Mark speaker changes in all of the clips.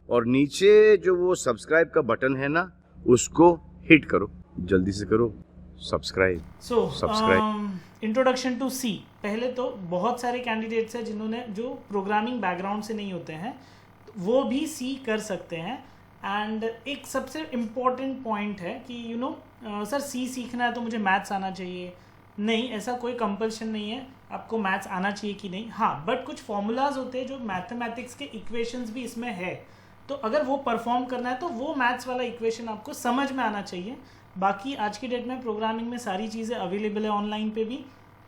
Speaker 1: और नीचे जो वो सब्सक्राइब का बटन है ना, उसको हिट करो, जल्दी से करो सब्सक्राइब।
Speaker 2: इंट्रोडक्शन टू सी। पहले तो बहुत सारे कैंडिडेट्स हैं जिन्होंने जो प्रोग्रामिंग बैकग्राउंड से नहीं होते हैं वो भी सी कर सकते हैं। एंड एक सबसे इम्पॉर्टेंट पॉइंट है कि सर सी सीखना है तो मुझे मैथ्स आना चाहिए। नहीं, ऐसा कोई कंपल्शन नहीं है आपको मैथ्स आना चाहिए कि नहीं। हाँ, बट कुछ फॉर्मूलाज होते हैं जो मैथमेटिक्स के इक्वेशंस भी इसमें है, तो अगर वो परफॉर्म करना है तो वो मैथ्स वाला इक्वेशन आपको समझ में आना चाहिए। बाकी आज की डेट में प्रोग्रामिंग में सारी चीज़ें अवेलेबल है ऑनलाइन पे भी,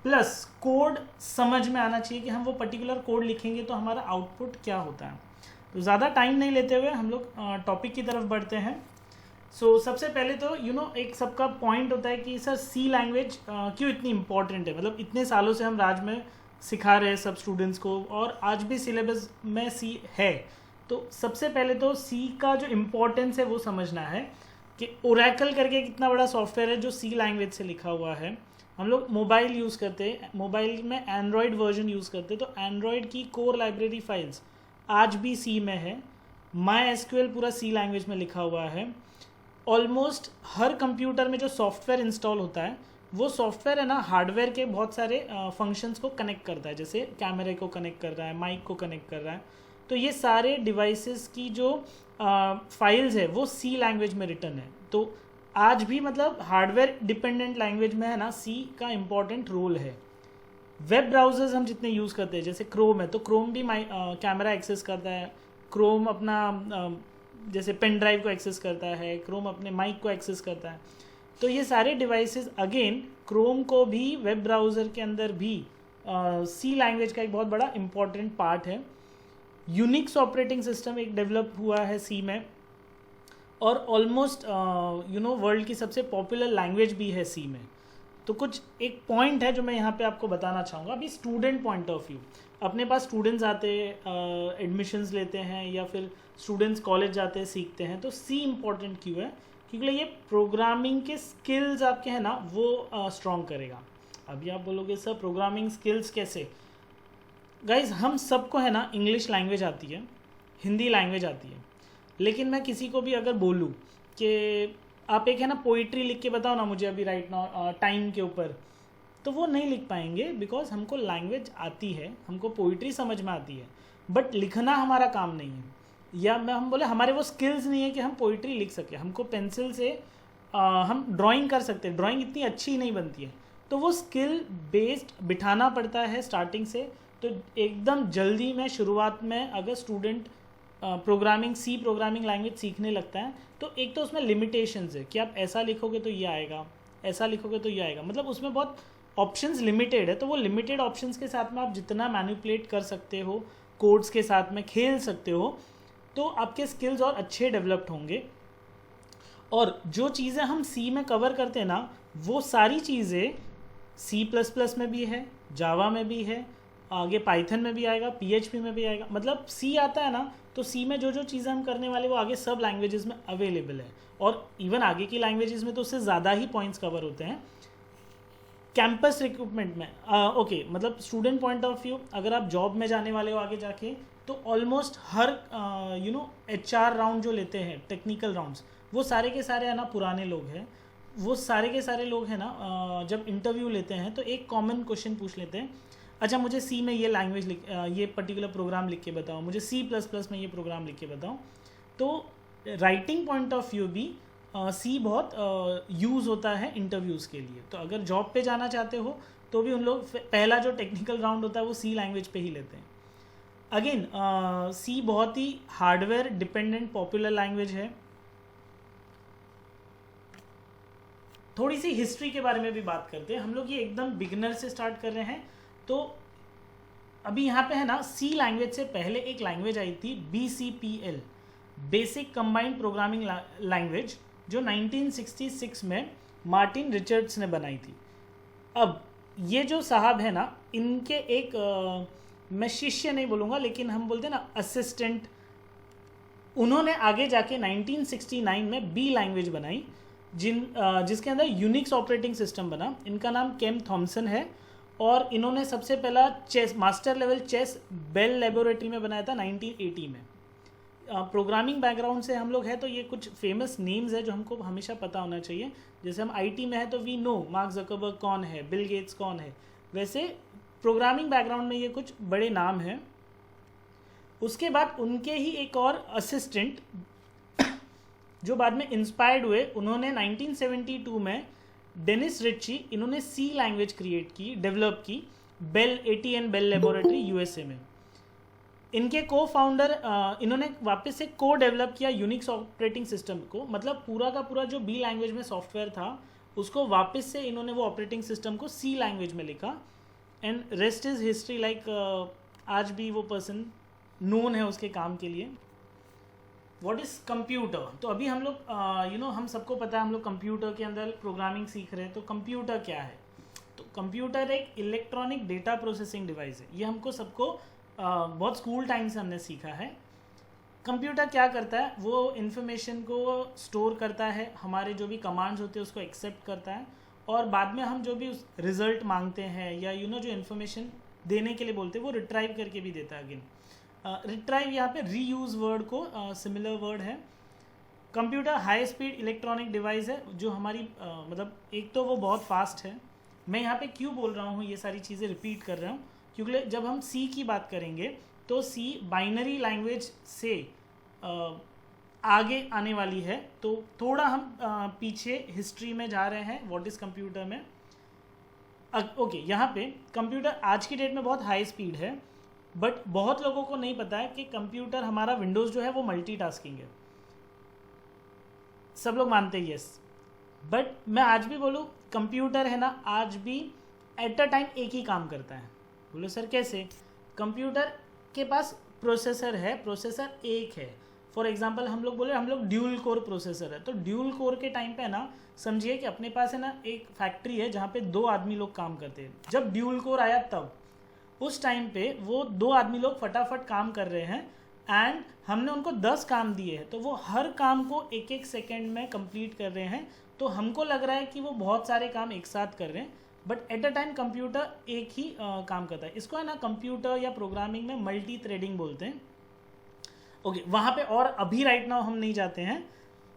Speaker 2: प्लस कोड समझ में आना चाहिए कि हम वो पर्टिकुलर कोड लिखेंगे तो हमारा आउटपुट क्या होता है। तो ज़्यादा टाइम नहीं लेते हुए हम लोग टॉपिक की तरफ बढ़ते हैं। सबसे पहले तो एक सबका पॉइंट होता है कि सर सी लैंग्वेज क्यों इतनी इम्पॉर्टेंट है। मतलब इतने सालों से हम राज में सिखा रहे हैं सब स्टूडेंट्स को और आज भी सिलेबस में सी है। तो सबसे पहले तो सी का जो इम्पोर्टेंस है वो समझना है कि ओरेकल करके कितना बड़ा सॉफ्टवेयर है जो सी लैंग्वेज से लिखा हुआ है। हम लोग मोबाइल यूज़ करते हैं, मोबाइल में एंड्रॉयड वर्जन यूज़ करते हैं, तो एंड्रॉयड की कोर लाइब्रेरी फाइल्स आज भी सी में है। माई एसक्यूएल पूरा सी लैंग्वेज में लिखा हुआ है। ऑलमोस्ट हर कंप्यूटर में जो सॉफ्टवेयर इंस्टॉल होता है वो सॉफ्टवेयर है ना हार्डवेयर के बहुत सारे फंक्शंस को कनेक्ट करता है, जैसे कैमरे को कनेक्ट कर रहा है, माइक को कनेक्ट कर रहा है। तो ये सारे डिवाइसेस की जो फाइल्स है वो सी लैंग्वेज में रिटर्न है। तो आज भी मतलब हार्डवेयर डिपेंडेंट लैंग्वेज में है ना सी का इम्पॉर्टेंट रोल है। वेब ब्राउजर्स हम जितने यूज़ करते हैं, जैसे क्रोम है, तो क्रोम भी कैमरा एक्सेस करता है, क्रोम अपना जैसे पेन ड्राइव को एक्सेस करता है, क्रोम अपने माइक को एक्सेस करता है। तो ये सारे डिवाइसेस अगेन क्रोम को भी वेब ब्राउज़र के अंदर भी सी लैंग्वेज का एक बहुत बड़ा इम्पॉर्टेंट पार्ट है। यूनिक्स ऑपरेटिंग सिस्टम एक डेवलप हुआ है सी में, और ऑलमोस्ट वर्ल्ड की सबसे पॉपुलर लैंग्वेज भी है सी में। तो कुछ एक पॉइंट है जो मैं यहाँ पे आपको बताना चाहूँगा अभी स्टूडेंट पॉइंट ऑफ व्यू। अपने पास स्टूडेंट्स आते हैं, एडमिशन्स लेते हैं, या फिर स्टूडेंट्स कॉलेज जाते हैं, सीखते हैं, तो सी इम्पॉर्टेंट क्यों है? क्योंकि ये प्रोग्रामिंग के स्किल्स आपके हैं ना वो स्ट्रॉन्ग करेगा। अभी आप बोलोगे सर प्रोग्रामिंग स्किल्स कैसे? गाइज हम सबको है ना इंग्लिश लैंग्वेज आती है, हिंदी लैंग्वेज आती है, लेकिन मैं किसी को भी अगर बोलूँ कि आप एक है ना पोइट्री लिख के बताओ ना मुझे अभी राइट नाउ टाइम के ऊपर, तो वो नहीं लिख पाएंगे, बिकॉज हमको लैंग्वेज आती है, हमको पोइट्री समझ में आती है, बट लिखना हमारा काम नहीं है। या हम बोले हमारे वो स्किल्स नहीं है कि हम पोइट्री लिख सके। हमको पेंसिल से हम ड्राइंग कर सकते हैं, ड्राइंग इतनी अच्छी नहीं बनती है, तो वो स्किल बेस्ड बिठाना पड़ता है स्टार्टिंग से। तो एकदम जल्दी में शुरुआत में अगर student programming C programming language सीखने लगता है, तो एक तो उसमें लिमिटेशंस है कि आप ऐसा लिखोगे तो ये आएगा, ऐसा लिखोगे तो ये आएगा, मतलब उसमें बहुत ऑप्शंस लिमिटेड है। तो वो लिमिटेड ऑप्शंस के साथ में आप जितना मैनिपुलेट कर सकते हो, कोड्स के साथ में खेल सकते हो, तो आपके स्किल्स और अच्छे डेवलप्ड होंगे। और जो चीज़ें हम सी में कवर करते हैं ना, वो सारी चीज़ें C++ में भी है, जावा में भी है, आगे पाइथन में भी आएगा, PHP में भी आएगा। मतलब सी आता है ना, तो सी में जो जो चीज़ें हम करने वाले वो आगे सब लैंग्वेजेस में अवेलेबल है, और इवन आगे की लैंग्वेजेस में तो उससे ज़्यादा ही पॉइंट्स कवर होते हैं। कैंपस रिक्रूटमेंट में ओके, मतलब स्टूडेंट पॉइंट ऑफ व्यू, अगर आप जॉब में जाने वाले हो आगे जाके, तो ऑलमोस्ट हर HR राउंड जो लेते हैं, टेक्निकल राउंड्स, वो सारे के सारे है ना पुराने लोग हैं। वो सारे के सारे लोग हैं ना जब इंटरव्यू लेते हैं तो एक कॉमन क्वेश्चन पूछ लेते हैं, अच्छा मुझे सी में ये लैंग्वेज ये पर्टिकुलर प्रोग्राम लिख के बताओ, मुझे C++ में ये प्रोग्राम लिख के बताओ। तो राइटिंग पॉइंट ऑफ व्यू भी सी बहुत यूज़ होता है इंटरव्यूज़ के लिए। तो अगर जॉब पे जाना चाहते हो तो भी उन लोग पहला जो टेक्निकल राउंड होता है वो सी लैंग्वेज पे ही लेते हैं। अगेन सी बहुत ही हार्डवेयर डिपेंडेंट पॉपुलर लैंग्वेज है। थोड़ी सी हिस्ट्री के बारे में भी बात करते हैं हम लोग, ये एकदम बिगिनर से स्टार्ट कर रहे हैं। तो अभी यहाँ पे है ना सी लैंग्वेज से पहले एक लैंग्वेज आई थी BCPL, basic combined programming language, जो 1966 में मार्टिन रिचर्ड्स ने बनाई थी। अब ये जो साहब है ना, इनके एक मैं शिष्य नहीं बोलूँगा, लेकिन हम बोलते हैं ना असिस्टेंट, उन्होंने आगे जाके 1969 में बी लैंग्वेज बनाई, जिसके अंदर यूनिक्स ऑपरेटिंग सिस्टम बना। इनका नाम केम थॉमसन है, और इन्होंने सबसे पहला chess master level chess Bell laboratory में बनाया था 1980 में। प्रोग्रामिंग बैकग्राउंड से हम लोग हैं तो ये कुछ फेमस नेम्स है जो हमको हमेशा पता होना चाहिए। जैसे हम आईटी में है तो वी नो मार्क ज़करबर्ग कौन है, बिल गेट्स कौन है, वैसे प्रोग्रामिंग बैकग्राउंड में ये कुछ बड़े नाम हैं। उसके बाद उनके ही एक और असिस्टेंट जो बाद में इंस्पायर्ड हुए, उन्होंने 1972 में डेनिस रिची, इन्होंने सी लैंग्वेज क्रिएट की, डेवलप की Bell ATN Bell laboratory USA में। इनके को फाउंडर इन्होंने वापस से को डेवलप किया यूनिक्स ऑपरेटिंग सिस्टम को, मतलब पूरा का पूरा जो बी लैंग्वेज में सॉफ्टवेयर था उसको वापस से इन्होंने वो ऑपरेटिंग सिस्टम को सी लैंग्वेज में लिखा। And rest is history, like आज भी वो पर्सन नोन है उसके काम के लिए। What is computer? तो अभी हम लोग हम सबको पता है, हम लोग कंप्यूटर के अंदर प्रोग्रामिंग सीख रहे हैं। तो कंप्यूटर क्या है? तो कंप्यूटर एक इलेक्ट्रॉनिक डेटा प्रोसेसिंग डिवाइस है। ये हमको सबको बहुत स्कूल टाइम से हमने सीखा है। कंप्यूटर क्या करता है? वो इन्फॉर्मेशन को स्टोर करता है, हमारे जो भी कमांड्स होते हैं उसको एक्सेप्ट करता है, और बाद में हम जो भी उस रिजल्ट मांगते हैं या जो इन्फॉर्मेशन देने के लिए बोलते हैं वो रिट्राइव करके भी देता है। अगेन रिट्राइव यहाँ पे रीयूज वर्ड को सिमिलर वर्ड है। Computer high speed electronic device है जो हमारी मतलब एक तो वो बहुत फास्ट है। मैं यहाँ पे क्यों बोल रहा हूँ, ये सारी चीज़ें रिपीट कर रहा हूँ क्योंकि जब हम सी की बात करेंगे तो सी बाइनरी लैंग्वेज से आगे आने वाली है। तो थोड़ा हम पीछे हिस्ट्री में जा रहे हैं व्हाट इज़ कंप्यूटर में। ओके, यहाँ पे कंप्यूटर आज की डेट में बहुत हाई स्पीड है, बट बहुत लोगों को नहीं पता है कि कंप्यूटर हमारा विंडोज़ जो है वो मल्टीटास्किंग है। सब लोग मानते हैं यस, बट मैं आज भी बोलूँ कंप्यूटर है ना, आज भी एट अ टाइम एक ही काम करता है। बोलो सर कैसे? कंप्यूटर के पास प्रोसेसर है, प्रोसेसर एक है। फॉर एग्जांपल हम लोग बोले हम लोग ड्यूल कोर प्रोसेसर है, तो ड्यूल कोर के टाइम पे ना समझिए कि अपने पास है ना एक फैक्ट्री है जहाँ पे 2 आदमी लोग काम करते हैं। जब ड्यूल कोर आया तब उस टाइम पे वो 2 आदमी लोग फटाफट काम कर रहे हैं एंड हमने उनको 10 काम दिए हैं, तो वो हर काम को 1-1 सेकेंड में कंप्लीट कर रहे हैं। तो हमको लग रहा है कि वो बहुत सारे काम एक साथ कर रहे हैं, but at a time computer एक ही काम करता है। इसको है ना कंप्यूटर या प्रोग्रामिंग में मल्टी थ्रेडिंग बोलते हैं। ओके, वहाँ पे और अभी राइट नाउ हम नहीं जाते हैं।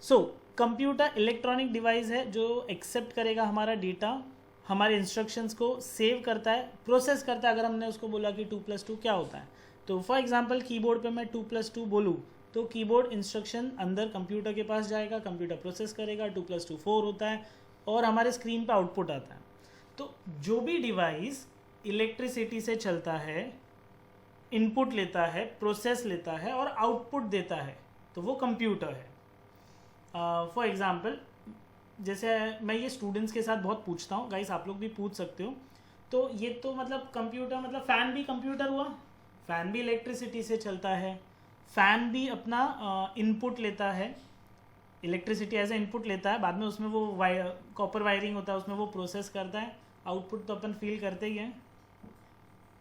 Speaker 2: सो कंप्यूटर इलेक्ट्रॉनिक डिवाइस है जो एक्सेप्ट करेगा हमारा डेटा, हमारे इंस्ट्रक्शंस को सेव करता है, प्रोसेस करता है। अगर हमने उसको बोला कि 2+2 क्या होता है, तो फॉर एग्जांपल कीबोर्ड पे मैं 2+2 बोलूँ तो कीबोर्ड इंस्ट्रक्शन अंदर कंप्यूटर के पास जाएगा, कंप्यूटर प्रोसेस करेगा, 2+2 4 होता है और हमारे स्क्रीन पे आउटपुट आता है। तो जो भी डिवाइस इलेक्ट्रिसिटी से चलता है, इनपुट लेता है, प्रोसेस लेता है और आउटपुट देता है, तो वो कंप्यूटर है। फॉर एग्जांपल जैसे मैं ये स्टूडेंट्स के साथ बहुत पूछता हूँ, गाइस आप लोग भी पूछ सकते हो। तो ये तो मतलब कंप्यूटर मतलब फ़ैन भी कंप्यूटर हुआ, फ़ैन भी इलेक्ट्रिसिटी से चलता है, फ़ैन भी अपना इनपुट लेता है, इलेक्ट्रिसिटी एज ए इनपुट लेता है, बाद में उसमें वो कॉपर वायरिंग होता है, उसमें वो प्रोसेस करता है, आउटपुट तो अपन फील करते ही हैं।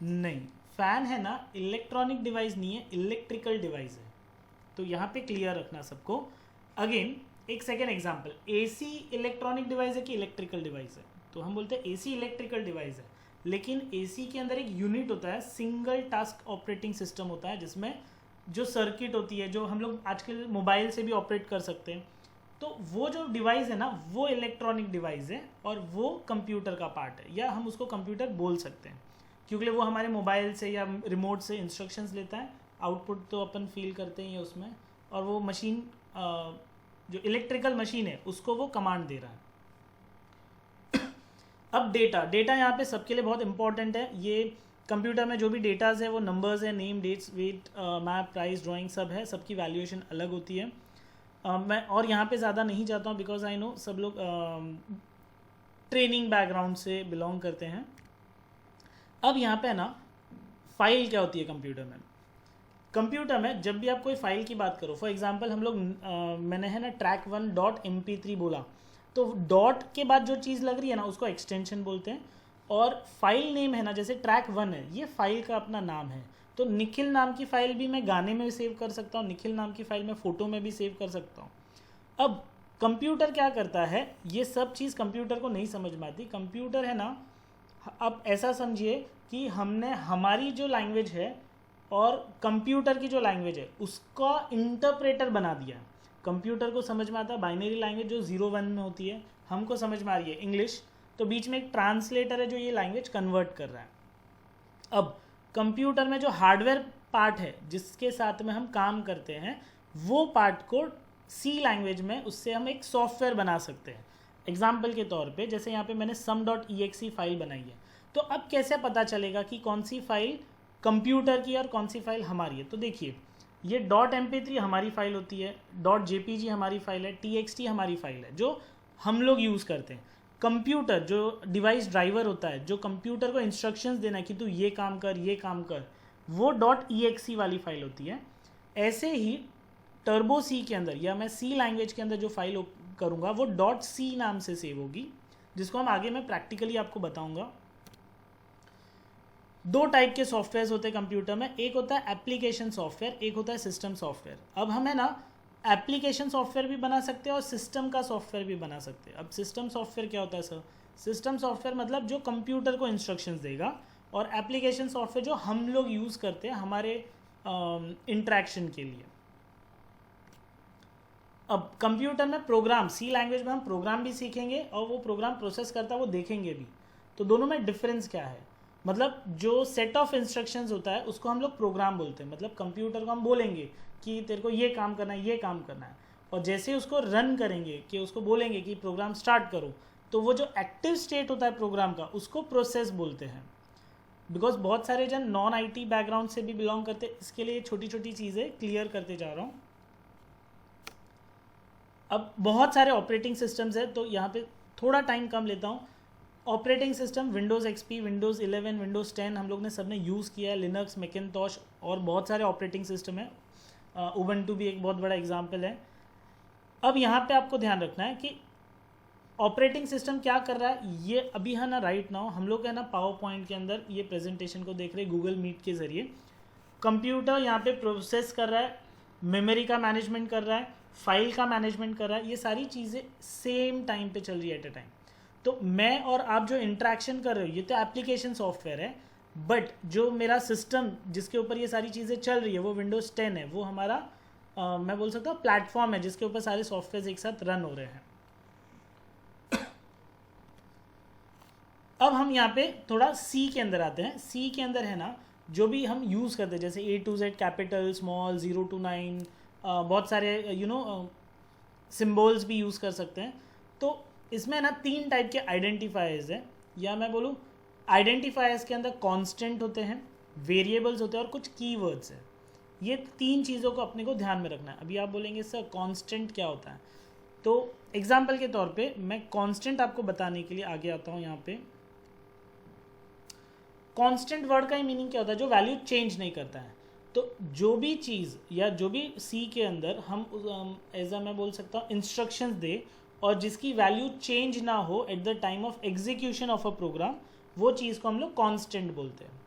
Speaker 2: नहीं, फ़ैन है ना इलेक्ट्रॉनिक डिवाइस नहीं है, इलेक्ट्रिकल डिवाइस है। तो यहाँ पे क्लियर रखना सबको। अगेन एक second example, AC electronic device है कि इलेक्ट्रिकल डिवाइस है? तो हम बोलते हैं AC इलेक्ट्रिकल डिवाइस है, लेकिन AC के अंदर एक यूनिट होता है, सिंगल टास्क ऑपरेटिंग सिस्टम होता है, जिसमें जो सर्किट होती है जो हम लोग आजकल मोबाइल से भी ऑपरेट कर सकते हैं। तो वो जो डिवाइस है ना वो इलेक्ट्रॉनिक डिवाइस है और वो कंप्यूटर का पार्ट है, या हम उसको कंप्यूटर बोल सकते हैं क्योंकि वो हमारे मोबाइल से या रिमोट से इंस्ट्रक्शंस लेता है, आउटपुट तो अपन फील करते ही है उसमें, और वो मशीन जो इलेक्ट्रिकल मशीन है उसको वो कमांड दे रहा है। अब डेटा यहाँ पे सबके लिए बहुत इंपॉर्टेंट है। ये कंप्यूटर में जो भी डेटाज है वो नंबर्स है, name, dates, weight, map, price, drawing सब है, सबकी वैल्यूएशन अलग होती है। मैं और यहाँ पे ज़्यादा नहीं जाता हूँ बिकॉज आई नो सब लोग ट्रेनिंग बैकग्राउंड से बिलोंग करते हैं। अब यहाँ पे ना फाइल क्या होती है कंप्यूटर में? कंप्यूटर में जब भी आप कोई फाइल की बात करो, फॉर एग्जांपल हम लोग मैंने है ना track1.mp3 बोला, तो डॉट के बाद जो चीज़ लग रही है ना उसको एक्सटेंशन बोलते हैं, और फाइल नेम है ना जैसे track1 है, ये फाइल का अपना नाम है। तो निखिल नाम की फ़ाइल भी मैं गाने में भी सेव कर सकता हूँ, निखिल नाम की फ़ाइल मैं फ़ोटो में भी सेव कर सकता हूँ। अब कंप्यूटर क्या करता है, ये सब चीज़ कंप्यूटर को नहीं समझ में आती। कंप्यूटर है ना, अब ऐसा समझिए कि हमने हमारी जो लैंग्वेज है और कंप्यूटर की जो लैंग्वेज है उसका इंटरप्रेटर बना दिया है। कंप्यूटर को समझ में आता है बाइनरी लैंग्वेज जो 0-1 में होती है, हमको समझ में आ रही है इंग्लिश, तो बीच में एक ट्रांसलेटर है जो ये लैंग्वेज कन्वर्ट कर रहा है। अब कंप्यूटर में जो हार्डवेयर पार्ट है जिसके साथ में हम काम करते हैं, वो पार्ट को सी लैंग्वेज में उससे हम एक सॉफ्टवेयर बना सकते हैं। एग्जाम्पल के तौर पे जैसे यहाँ पे मैंने sum.exe फाइल बनाई है, तो अब कैसे पता चलेगा कि कौन सी फाइल कंप्यूटर की और कौन सी फाइल हमारी है। तो देखिए ये .mp3 हमारी फाइल होती है, .jpg हमारी फाइल है, txt हमारी फाइल है जो हम लोग यूज़ करते हैं। कंप्यूटर जो डिवाइस ड्राइवर होता है जो कंप्यूटर को इंस्ट्रक्शंस देना है कि तू ये काम कर, वो .exe वाली फाइल होती है। ऐसे ही टर्बो सी के अंदर या मैं सी लैंग्वेज के अंदर जो फाइल करूँगा वो .c नाम से सेव होगी, जिसको हम आगे मैं प्रैक्टिकली आपको बताऊँगा। दो टाइप के सॉफ्टवेयर होते हैं कंप्यूटर में, एक होता है एप्लीकेशन सॉफ्टवेयर, एक होता है सिस्टम सॉफ्टवेयर। अब हम है ना एप्लीकेशन सॉफ्टवेयर भी बना सकते हैं और सिस्टम का सॉफ्टवेयर भी बना सकते हैं। अब सिस्टम सॉफ्टवेयर क्या होता है सर? सिस्टम सॉफ्टवेयर मतलब जो कंप्यूटर को इंस्ट्रक्शंस देगा, और एप्लीकेशन सॉफ्टवेयर जो हम लोग यूज़ करते हैं हमारे इंटरेक्शन के लिए। अब कंप्यूटर में प्रोग्राम, सी लैंग्वेज में हम प्रोग्राम भी सीखेंगे और वो प्रोग्राम प्रोसेस करता है वो देखेंगे भी। तो दोनों में डिफरेंस क्या है? मतलब जो सेट ऑफ इंस्ट्रक्शंस होता है उसको हम लोग प्रोग्राम बोलते हैं। मतलब कंप्यूटर को हम बोलेंगे कि तेरे को ये काम करना है, ये काम करना है, और जैसे उसको रन करेंगे कि उसको बोलेंगे कि प्रोग्राम स्टार्ट करो, तो वो जो एक्टिव स्टेट होता है प्रोग्राम का उसको प्रोसेस बोलते हैं। बिकॉज बहुत सारे जन नॉन IT बैकग्राउंड से भी बिलोंग करते हैं, इसके लिए छोटी छोटी चीज़ें क्लियर करते जा रहा हूँ। अब बहुत सारे ऑपरेटिंग सिस्टम्स है तो यहाँ पे थोड़ा टाइम कम लेता हूँ। Operating system Windows XP, Windows 11, Windows 10 हम लोग ने सबने यूज़ किया है, लिनक्स, मैकिन्टॉश और बहुत सारे ऑपरेटिंग सिस्टम है। उबंटू भी एक बहुत बड़ा एग्जाम्पल है। अब यहाँ पे आपको ध्यान रखना है कि ऑपरेटिंग सिस्टम क्या कर रहा है। ये अभी है ना राइट नाउ हम लोग है ना पावर पॉइंट के अंदर ये प्रेजेंटेशन को देख रहे हैं गूगल मीट के ज़रिए। कंप्यूटर यहाँ पे प्रोसेस कर रहा है, मेमोरी का मैनेजमेंट कर रहा है, फाइल का मैनेजमेंट कर रहा है, ये सारी चीज़ें सेम टाइम पे चल रही है एट अ टाइम। तो मैं और आप जो इंट्रैक्शन कर रहे हो ये तो एप्लीकेशन सॉफ्टवेयर है, बट जो मेरा सिस्टम जिसके ऊपर ये सारी चीज़ें चल रही है वो विंडोज़ 10 है, वो हमारा मैं बोल सकता हूँ प्लेटफॉर्म है जिसके ऊपर सारे सॉफ्टवेयर एक साथ रन हो रहे हैं। अब हम यहाँ पे थोड़ा सी के अंदर आते हैं। सी के अंदर है ना जो भी हम यूज़ करते हैं जैसे A to Z, capital, small, 0 to 9, बहुत सारे सिम्बल्स भी यूज़ कर सकते हैं। तो इसमें ना 3 टाइप के आइडेंटिफायर्स हैं, या मैं बोलूँ आइडेंटिफायर्स के अंदर कांस्टेंट होते हैं, वेरिएबल्स होते हैं और कुछ कीवर्ड्स हैं। ये 3 चीज़ों को अपने को ध्यान में रखना है। अभी आप बोलेंगे सर कांस्टेंट क्या होता है, तो एग्जाम्पल के तौर पे मैं कांस्टेंट आपको बताने के लिए आगे आता हूँ। यहाँ पे कांस्टेंट वर्ड का ही मीनिंग क्या होता है? जो वैल्यू चेंज नहीं करता है। तो जो भी चीज़ या जो भी सी के अंदर हम एज मैं बोल सकता हूँ इंस्ट्रक्शंस दे और जिसकी वैल्यू चेंज ना हो at the time of execution of a program, वो चीज़ को हम लोग कांस्टेंट बोलते हैं।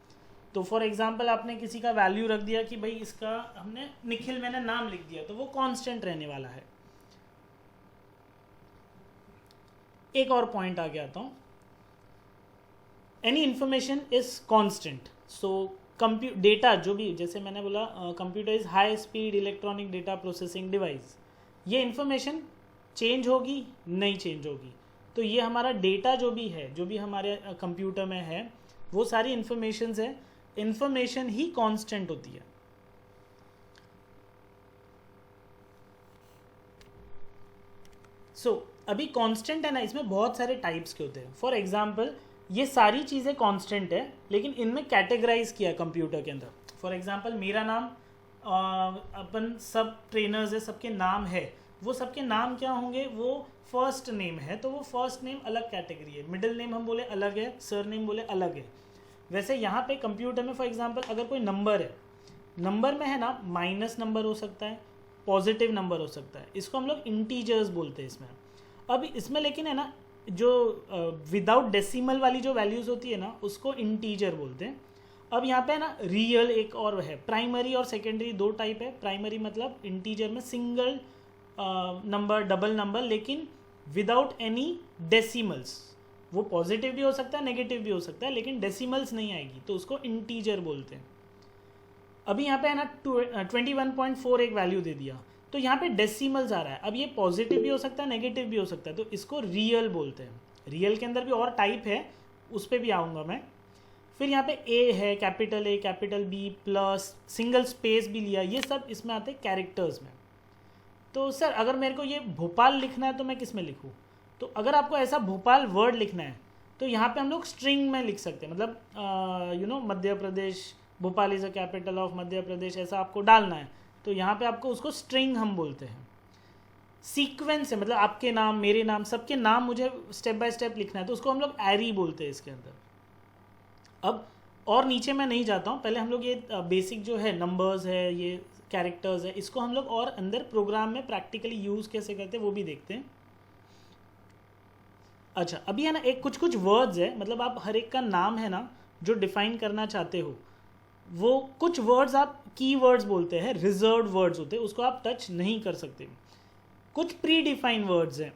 Speaker 2: तो फॉर एग्जांपल आपने किसी का वैल्यू रख दिया कि भाई इसका हमने निखिल मैंने नाम लिख दिया, तो वो कांस्टेंट रहने वाला है। एक और पॉइंट आगे आता हूँ, any information is constant. So data जो भी, जैसे मैंने बोला computer is high speed electronic data processing device, ये इंफॉर्मेशन चेंज होगी नहीं चेंज होगी। तो ये हमारा डेटा जो भी है, जो भी हमारे कंप्यूटर में है, वो सारी इंफॉर्मेशंस है, इंफॉर्मेशन ही कांस्टेंट होती है। सो अभी कांस्टेंट है ना, इसमें बहुत सारे टाइप्स के होते हैं। फॉर एग्जांपल ये सारी चीज़ें कांस्टेंट है लेकिन इनमें कैटेगराइज किया है कंप्यूटर के अंदर। फॉर एग्जांपल मेरा नाम, अपन सब ट्रेनर्स है, सबके नाम है, वो सबके नाम क्या होंगे? वो फर्स्ट नेम है तो वो फर्स्ट नेम अलग कैटेगरी है, मिडिल नेम हम बोले अलग है, सर नेम बोले अलग है। वैसे यहाँ पे कंप्यूटर में फॉर एग्जांपल अगर कोई नंबर है, नंबर में है ना माइनस नंबर हो सकता है, पॉजिटिव नंबर हो सकता है, इसको हम लोग इंटीजर्स बोलते हैं इसमें। अब इसमें लेकिन है ना जो विदाउट डेसिमल वाली जो वैल्यूज़ होती है ना उसको इंटीजर बोलते हैं। अब यहाँ पे है ना रियल एक और है, प्राइमरी और सेकेंडरी दो टाइप है। प्राइमरी मतलब इंटीजर में सिंगल नंबर, डबल नंबर, लेकिन विदाउट एनी डेसिमल्स। वो पॉजिटिव भी हो सकता है, नेगेटिव भी हो सकता है, लेकिन डेसिमल्स नहीं आएगी तो उसको इंटीजर बोलते हैं। अभी यहाँ पे है ना 21.4 एक वैल्यू दे दिया, तो यहाँ पे डेसिमल्स आ रहा है। अब ये पॉजिटिव भी हो सकता है, नेगेटिव भी हो सकता है, तो इसको रियल बोलते हैं। रियल के अंदर भी और टाइप है, उस पर भी आऊँगा मैं। फिर यहाँ पे ए है, capital A, capital B, plus, single space भी लिया, ये सब इसमें आते हैं कैरेक्टर्स में। तो सर अगर मेरे को ये भोपाल लिखना है तो मैं किस में लिखूँ? तो अगर आपको ऐसा भोपाल वर्ड लिखना है तो यहाँ पे हम लोग स्ट्रिंग में लिख सकते हैं, मतलब Madhya Pradesh, Bhopal is a capital of Madhya Pradesh, ऐसा आपको डालना है तो यहाँ पे आपको उसको स्ट्रिंग हम बोलते हैं। सीक्वेंस है, मतलब आपके नाम, मेरे नाम, सबके नाम मुझे स्टेप बाय स्टेप लिखना है तो उसको हम लोग एरी बोलते हैं इसके अंदर। अब और नीचे मैं नहीं जाता हूँ, पहले हम लोग ये बेसिक जो है नंबर्स है, ये कैरेक्टर्स है, इसको हम लोग और अंदर प्रोग्राम में प्रैक्टिकली यूज़ कैसे करते हैं वो भी देखते हैं। अच्छा, अभी है ना एक कुछ वर्ड्स है, मतलब आप हर एक का नाम है ना जो डिफाइन करना चाहते हो, वो कुछ वर्ड्स आप की वर्ड्स बोलते हैं, रिजर्व्ड वर्ड्स होते हैं, उसको आप टच नहीं कर सकते। कुछ प्री डिफाइन वर्ड्स हैं।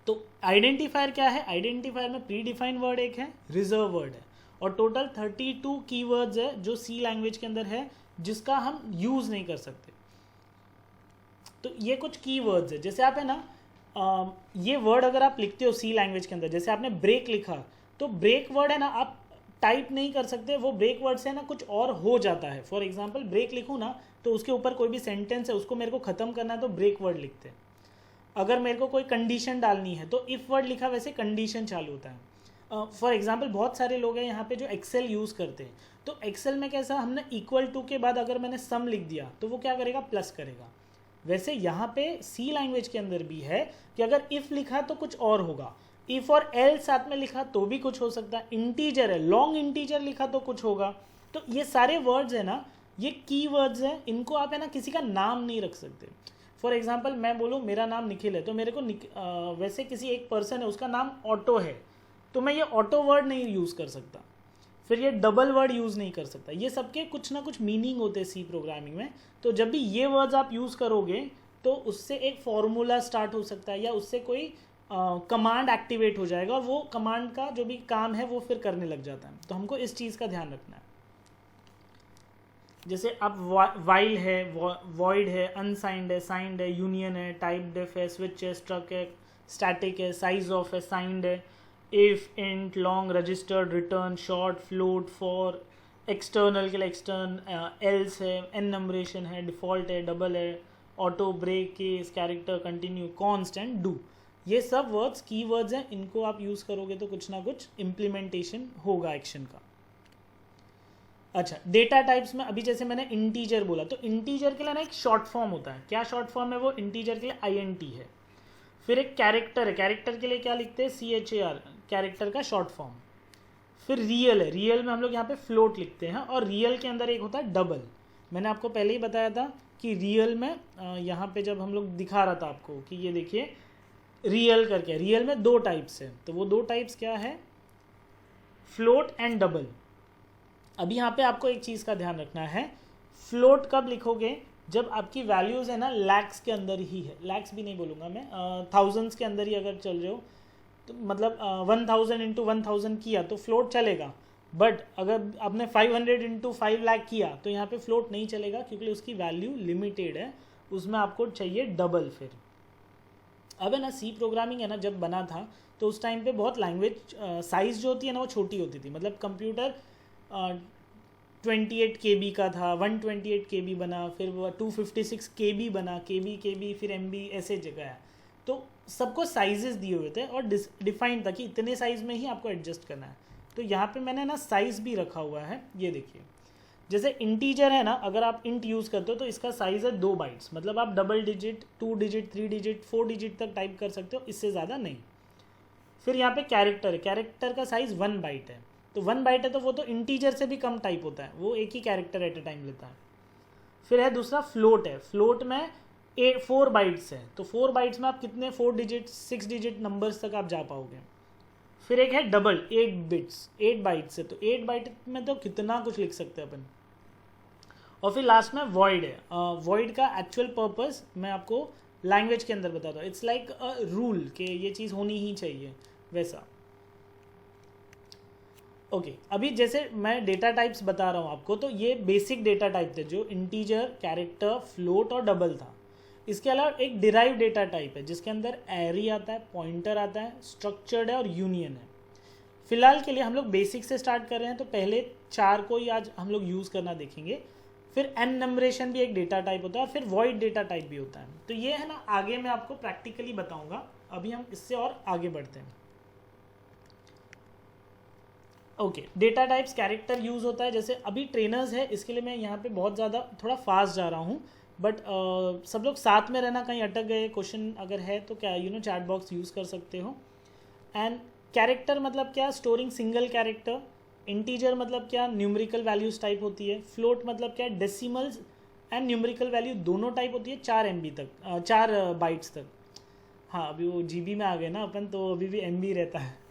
Speaker 2: तो आइडेंटिफायर क्या है? आइडेंटिफायर में प्री डिफाइन वर्ड एक है, रिजर्व वर्ड है, और टोटल 32 कीवर्ड्स है जो सी लैंग्वेज के अंदर है जिसका हम यूज़ नहीं कर सकते। तो ये कुछ कीवर्ड्स है। जैसे आप है ना ये वर्ड अगर आप लिखते हो सी लैंग्वेज के अंदर, जैसे आपने ब्रेक लिखा, तो ब्रेक वर्ड है ना आप टाइप नहीं कर सकते, वो ब्रेक वर्ड से ना कुछ और हो जाता है। फॉर एग्जांपल ब्रेक लिखूँ ना तो उसके ऊपर कोई भी सेंटेंस है उसको मेरे को ख़त्म करना है तो ब्रेक वर्ड लिखते हैं। अगर मेरे को कोई कंडीशन डालनी है तो इफ़ वर्ड लिखा वैसे कंडीशन चालू होता है। फॉर एग्जांपल बहुत सारे लोग हैं यहाँ पे जो एक्सेल यूज़ करते हैं, तो एक्सेल में कैसा, हमने इक्वल टू के बाद अगर मैंने सम लिख दिया तो वो क्या करेगा? प्लस करेगा। वैसे यहाँ पे सी लैंग्वेज के अंदर भी है कि अगर इफ़ लिखा तो कुछ और होगा, इफ़ और एल साथ में लिखा तो भी कुछ हो सकता है, इंटीजर है, लॉन्ग इंटीजर लिखा तो कुछ होगा। तो ये सारे वर्ड्स है ना, ये की वर्ड्स हैं, इनको आप है ना किसी का नाम नहीं रख सकते। फॉर एग्जाम्पल मैं बोलूँ मेरा नाम निखिल है, तो मेरे को वैसे किसी एक पर्सन है उसका नाम ऑटो है, तो मैं ये ऑटो वर्ड नहीं यूज़ कर सकता, फिर ये डबल वर्ड यूज़ नहीं कर सकता। ये सबके कुछ ना कुछ मीनिंग होते हैं सी प्रोग्रामिंग में। तो जब भी ये वर्ड्स आप यूज़ करोगे तो उससे एक फॉर्मूला स्टार्ट हो सकता है या उससे कोई कमांड एक्टिवेट हो जाएगा और वो कमांड का जो भी काम है वो फिर करने लग जाता है। तो हमको इस चीज़ का ध्यान रखना है। जैसे अब वाइल है, वॉइड है, अनसाइंड है, साइंड है, यूनियन है, टाइप डेफ है, स्विच है, स्ट्रक है, स्टैटिक है, साइज ऑफ है, साइंड है, if, int, long, registered, return, short, float, for, external के लिए एक्सटर्न, एल्स है, एन नंबरेशन है, डिफ़ॉल्ट है, डबल है, auto, break, case, character, continue, constant, do. ये सब वर्ड्स की वर्ड्स हैं, इनको आप यूज़ करोगे तो कुछ ना कुछ इम्प्लीमेंटेशन होगा एक्शन का। अच्छा, डेटा टाइप्स में अभी जैसे मैंने इंटीजर बोला, तो इंटीजर के लिए ना एक शॉर्ट फॉर्म होता है। क्या शॉर्ट फॉर्म है वो? इंटीजर के लिए INT है। फिर एक कैरेक्टर है, कैरेक्टर के लिए क्या लिखते हैं? CHAR, कैरेक्टर का शॉर्ट फॉर्म। फिर रियल है, रियल में हम लोग यहाँ पे फ्लोट लिखते हैं, और रियल के अंदर एक होता है डबल। मैंने आपको पहले ही बताया था कि रियल में यहाँ पे जब हम लोग दिखा रहा था आपको कि ये देखिए रियल करके, रियल में 2 टाइप्स है, तो वो 2 टाइप्स क्या है? Float and double. अभी यहाँ पे आपको एक चीज़ का ध्यान रखना है, फ्लोट कब लिखोगे? जब आपकी वैल्यूज़ है ना लैक्स के अंदर ही है, लैक्स भी नहीं बोलूँगा मैं, थाउजेंड्स के अंदर ही अगर चल रहे हो, तो मतलब 1000 इंटू 1000 किया तो फ्लोट चलेगा। बट अगर आपने 500 इंटू 5 लाख किया तो यहाँ पे फ्लोट नहीं चलेगा, क्योंकि उसकी वैल्यू लिमिटेड है, उसमें आपको चाहिए डबल। फिर अब है ना सी प्रोग्रामिंग है ना जब बना था तो उस टाइम पे बहुत लैंग्वेज साइज़ जो होती है ना वो छोटी होती थी। मतलब कंप्यूटर 28 KB का था, 128 KB बना, फिर 256 KB बना, KB फिर MB, ऐसे जगह है। तो सबको साइजेस दिए हुए थे और डिफाइंड था कि इतने साइज़ में ही आपको एडजस्ट करना है। तो यहाँ पे मैंने ना साइज़ भी रखा हुआ है, ये देखिए। जैसे इंटीजर है ना, अगर आप इंट यूज़ करते हो तो इसका साइज़ है 2 बाइट्स, मतलब आप double digit, 2 digit, 3 digit, 4 digit तक टाइप कर सकते हो, इससे ज़्यादा नहीं। फिर यहाँ पे कैरेक्टर है, कैरेक्टर का साइज़ 1 बाइट है, तो 1 बाइट है तो वो तो इंटीजर से भी कम टाइप होता है, वो एक ही कैरेक्टर एट ए टाइम लेता है। फिर है दूसरा फ्लोट है, फ्लोट में 4 बाइट्स है, तो 4 बाइट्स में आप कितने 4 डिजिट 6 डिजिट नंबर्स तक आप जा पाओगे। फिर एक है डबल, 8 बिट्स, 8 बाइट्स है, तो 8 बाइट में तो कितना कुछ लिख सकते हैं अपन। और फिर लास्ट में वॉइड है। वॉइड का एक्चुअल पर्पस मैं आपको लैंग्वेज के अंदर बताता हूँ, इट्स लाइक अ रूल कि ये चीज़ होनी ही चाहिए, वैसा। ओके अभी जैसे मैं डेटा टाइप्स बता रहा हूँ आपको, तो ये बेसिक डेटा टाइप थे जो इंटीजर, कैरेक्टर, फ्लोट और डबल था। इसके अलावा एक डिराइव डेटा टाइप है जिसके अंदर एरी आता है, पॉइंटर आता है, स्ट्रक्चर्ड है और यूनियन है। फिलहाल के लिए हम लोग बेसिक से स्टार्ट कर रहे हैं, तो पहले 4 को ही आज हम लोग यूज़ करना देखेंगे। फिर एन नंबरेशन भी एक डेटा टाइप होता है और फिर वॉइड डेटा टाइप भी होता है। तो ये है ना, आगे मैं आपको प्रैक्टिकली बताऊंगा। अभी हम इससे और आगे बढ़ते हैं। Okay data types character use होता है, जैसे अभी ट्रेनर्स है, इसके लिए मैं यहाँ पे बहुत ज़्यादा थोड़ा फास्ट जा रहा हूँ, बट सब लोग साथ में रहना, कहीं अटक गए क्वेश्चन अगर है तो क्या चैट बॉक्स यूज़ कर सकते हो। एंड कैरेक्टर मतलब क्या, स्टोरिंग सिंगल कैरेक्टर। इंटीजर मतलब क्या, न्यूमेरिकल वैल्यूज टाइप होती है। फ्लोट मतलब क्या, डेसिमल्स एंड न्यूमेरिकल वैल्यू दोनों टाइप होती है 4 MB तक, 4 बाइट्स तक। हाँ अभी वो GB में आ गए ना अपन, तो अभी भी MB रहता है।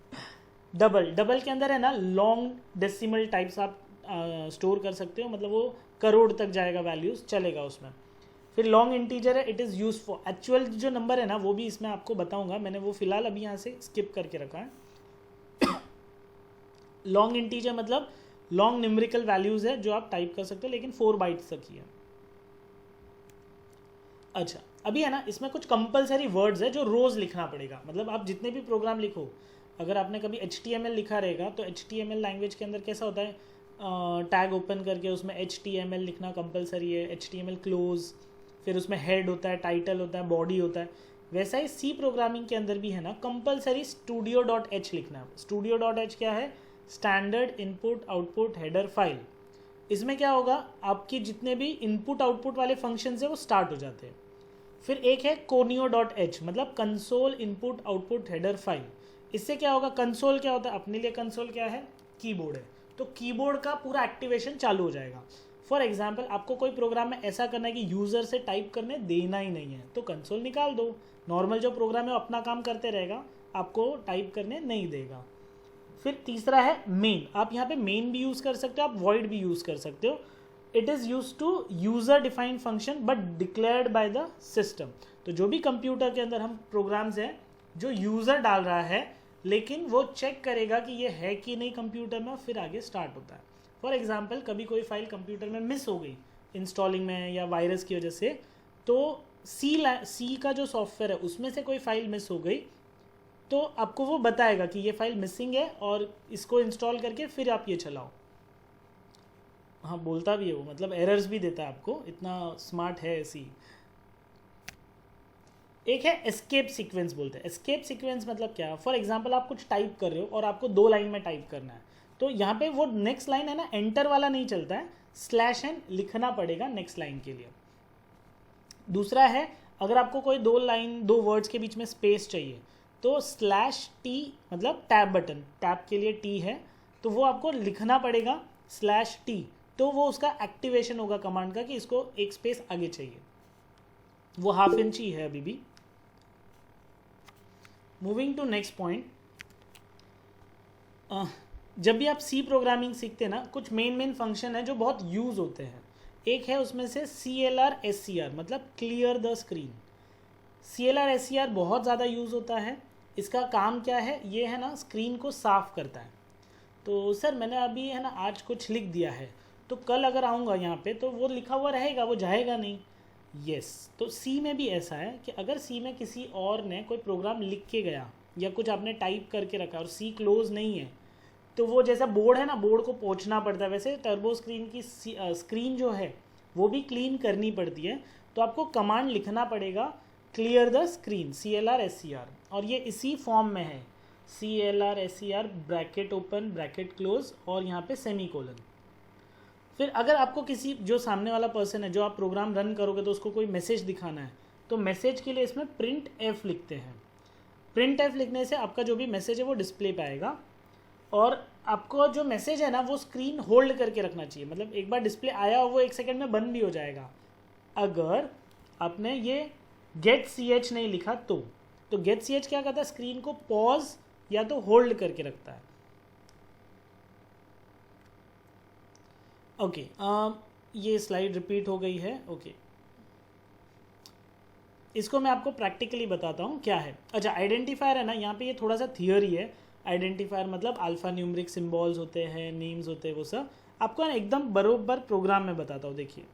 Speaker 2: डबल के अंदर है ना लॉन्ग डेसिमल टाइप्स आप स्टोर कर सकते हो, मतलब वो करोड़ तक जाएगा वैल्यूज, चलेगा उसमें। फिर लॉन्ग इंटीजर है, it is use for actual जो नंबर है ना, वो भी इसमें आपको बताऊंगा, मैंने वो फिलहाल अभी यहाँ से स्किप करके रखा है। लॉन्ग इंटीजर मतलब लॉन्ग न्यूमेरिकल वैल्यूज है जो आप टाइप कर सकते हो, लेकिन 4 बाइट्स तक ही है। अच्छा अभी है ना, इसमें कुछ कंपलसरी वर्ड्स है जो रोज लिखना पड़ेगा, मतलब आप जितने भी प्रोग्राम लिखो, अगर आपने कभी HTML लिखा रहेगा तो HTML लैंग्वेज के अंदर कैसा होता है, टैग ओपन करके उसमें HTML लिखना कंपलसरी है, HTML क्लोज, फिर उसमें हेड होता है, टाइटल होता है, बॉडी होता है। वैसा ही C प्रोग्रामिंग के अंदर भी है ना, कंपलसरी studio.h लिखना है। studio.h क्या है, standard input output header file. इसमें क्या होगा, आपकी जितने भी इनपुट आउटपुट वाले फंक्शन है वो स्टार्ट हो जाते हैं। फिर एक है conio.h, मतलब console input output header file. इससे क्या होगा, कंसोल क्या होता है, अपने लिए कंसोल क्या है, कीबोर्ड है, तो कीबोर्ड का पूरा एक्टिवेशन चालू हो जाएगा। फॉर एग्जाम्पल आपको कोई प्रोग्राम में ऐसा करना है कि यूज़र से टाइप करने देना ही नहीं है, तो कंसोल निकाल दो, नॉर्मल जो प्रोग्राम है वो अपना काम करते रहेगा, आपको टाइप करने नहीं देगा। फिर तीसरा है मेन, आप यहाँ पे मेन भी यूज़ कर सकते हो, आप वॉइड भी यूज़ कर सकते हो। It is use to user defined function but declared by the system. तो जो भी कंप्यूटर के अंदर हम प्रोग्राम्स हैं जो यूज़र डाल रहा है, लेकिन वो चेक करेगा कि ये है कि नहीं कंप्यूटर में, फिर आगे स्टार्ट होता है। फॉर एग्जांपल कभी कोई फाइल कंप्यूटर में मिस हो गई इंस्टॉलिंग में या वायरस की वजह से, तो सी का जो सॉफ्टवेयर है उसमें से कोई फाइल मिस हो गई, तो आपको वो बताएगा कि ये फाइल मिसिंग है और इसको इंस्टॉल करके फिर आप ये चलाओ। हाँ बोलता भी है वो, मतलब एरर्स भी देता है आपको, इतना स्मार्ट है सी। एक है एस्केप सीक्वेंस बोलते हैं। एस्केप सीक्वेंस मतलब क्या, फॉर एग्जांपल आप कुछ टाइप कर रहे हो और आपको 2 लाइन में टाइप करना है, तो यहाँ पे वो नेक्स्ट लाइन है ना, एंटर वाला नहीं चलता है, /n लिखना पड़ेगा नेक्स्ट लाइन के लिए। दूसरा है, अगर आपको कोई 2 वर्ड्स के बीच में स्पेस चाहिए, तो /t मतलब टैब बटन, टैब के लिए T है, तो वो आपको लिखना पड़ेगा /t, तो वो उसका एक्टिवेशन होगा कमांड का कि इसको एक स्पेस आगे चाहिए। वो ½ इंच ही है अभी भी। मूविंग टू नेक्स्ट पॉइंट, जब भी आप सी प्रोग्रामिंग सीखते हैं ना, कुछ मेन फंक्शन है जो बहुत यूज़ होते हैं। एक है उसमें से CLR SCR, मतलब clear the screen. CLR SCR बहुत ज़्यादा यूज़ होता है। इसका काम क्या है, ये है ना स्क्रीन को साफ़ करता है। तो सर मैंने अभी है ना आज कुछ लिख दिया है, तो कल अगर आऊँगा यहाँ पे तो वो लिखा हुआ रहेगा, वो जाएगा नहीं। यस तो सी में भी ऐसा है कि अगर सी में किसी और ने कोई प्रोग्राम लिख के गया या कुछ आपने टाइप करके रखा और सी क्लोज नहीं है, तो वो जैसा बोर्ड है ना, बोर्ड को पोंछना पड़ता है, वैसे टर्बो स्क्रीन की स्क्रीन जो है वो भी क्लीन करनी पड़ती है। तो आपको कमांड लिखना पड़ेगा clear the screen, CLR SCR, और ये इसी फॉर्म में है, CLR SCR bracket open bracket close और यहाँ पे सेमीकोलन। फिर अगर आपको किसी जो सामने वाला पर्सन है, जो आप प्रोग्राम रन करोगे तो उसको कोई मैसेज दिखाना है, तो मैसेज के लिए इसमें printf लिखते हैं। printf लिखने से आपका जो भी मैसेज है वो डिस्प्ले पे आएगा, और आपको जो मैसेज है ना वो स्क्रीन होल्ड करके रखना चाहिए, मतलब एक बार डिस्प्ले आया और वो 1 सेकंड में बंद भी हो जाएगा अगर आपने ये गेट ch नहीं लिखा तो गेट ch क्या करता है, स्क्रीन को पॉज या तो होल्ड करके रखता है। ओके ये स्लाइड रिपीट हो गई है। ओके इसको मैं आपको प्रैक्टिकली बताता हूँ क्या है। अच्छा आइडेंटिफायर है ना, यहाँ पे ये थोड़ा सा थियरी है, आइडेंटिफायर मतलब अल्फा न्यूमरिक सिंबल्स होते हैं, नेम्स होते हैं, वो सब आपको ना एकदम बरोबर प्रोग्राम में बताता हूँ। देखिए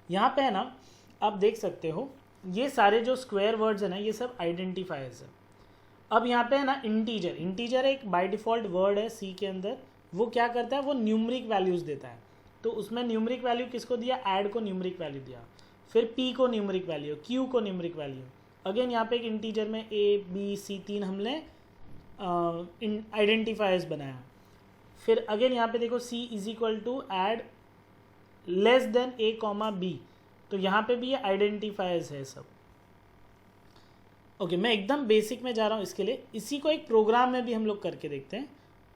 Speaker 2: यहाँ पे है ना, आप देख सकते हो ये सारे जो स्क्वायर वर्ड्स है ना, ये सब आइडेंटिफायर्स है। अब यहाँ पे है ना इंटीजर, इंटीजर एक बाय डिफ़ॉल्ट वर्ड है सी के अंदर। वो क्या करता है, वो न्यूमरिक वैल्यूज़ देता है। तो उसमें न्यूमरिक वैल्यू किसको दिया, ऐड को न्यूमरिक वैल्यू दिया, फिर पी को न्यूमरिक वैल्यू, क्यू को न्यूमरिक वैल्यू। अगेन यहाँ पे एक इंटीजर में ए बी सी 3 हमने आइडेंटिफायर्स बनाया। फिर अगेन यहाँ पे देखो C is equal to add less then A comma B, तो यहाँ पे भी ये आइडेंटिफायर्स है सब। ओके मैं एकदम बेसिक में जा रहा हूँ इसके लिए। इसी को एक प्रोग्राम में भी हम लोग करके देखते हैं।